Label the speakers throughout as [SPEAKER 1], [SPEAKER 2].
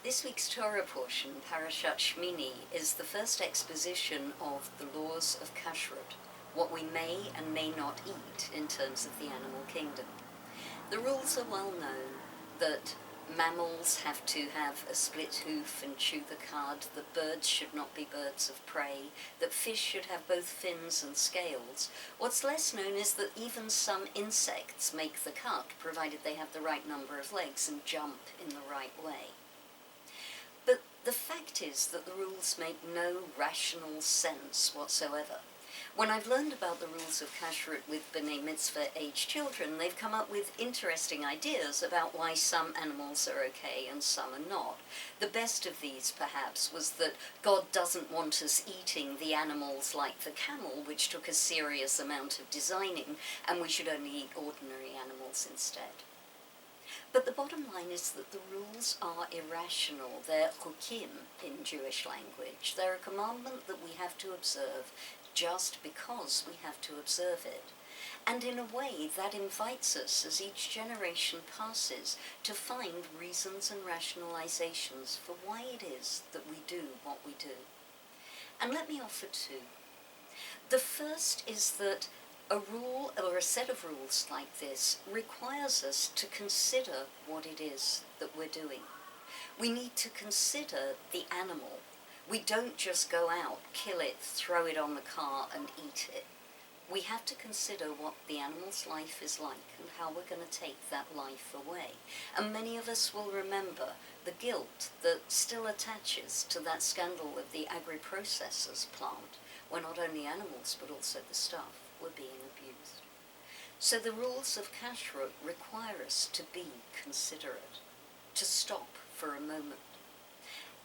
[SPEAKER 1] This week's Torah portion, Parashat Shmini, is the first exposition of the laws of kashrut, what we may and may not eat in terms of the animal kingdom. The rules are well known that mammals have to have a split hoof and chew the cud, that birds should not be birds of prey, that fish should have both fins and scales. What's less known is that even some insects make the cut, provided they have the right number of legs and jump in the right way. But the fact is that the rules make no rational sense whatsoever. When I've learned about the rules of kashrut with B'nai Mitzvah-aged children, they've come up with interesting ideas about why some animals are okay and some are not. The best of these, perhaps, was that God doesn't want us eating the animals like the camel, which took a serious amount of designing, and we should only eat ordinary animals instead. But the bottom line is that the rules are irrational. They're chukim in Jewish language. They're a commandment that we have to observe just because we have to observe it. And in a way, that invites us, as each generation passes, to find reasons and rationalizations for why it is that we do what we do. And let me offer two. The first is that a rule or a set of rules like this requires us to consider what it is that we're doing. We need to consider the animal. We don't just go out, kill it, throw it on the car and eat it. We have to consider what the animal's life is like and how we're going to take that life away. And many of us will remember the guilt that still attaches to that scandal of the agri-processors plant, where not only animals but also the staff were being abused. So the rules of kashrut require us to be considerate, to stop for a moment.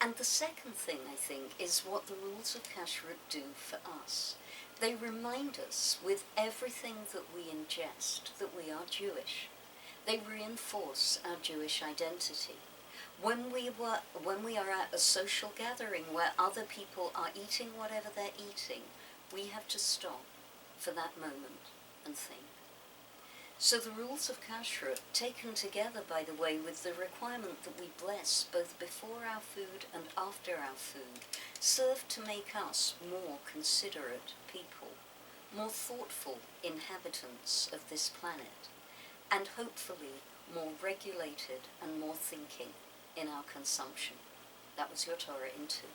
[SPEAKER 1] And the second thing, I think, is what the rules of kashrut do for us. They remind us with everything that we ingest that we are Jewish. They reinforce our Jewish identity. When we are at a social gathering where other people are eating whatever they're eating, we have to stop for that moment and think. So the rules of kashrut, taken together, by the way, with the requirement that we bless both before our food and after our food, serve to make us more considerate people, more thoughtful inhabitants of this planet, and hopefully more regulated and more thinking in our consumption. That was your Torah in 2.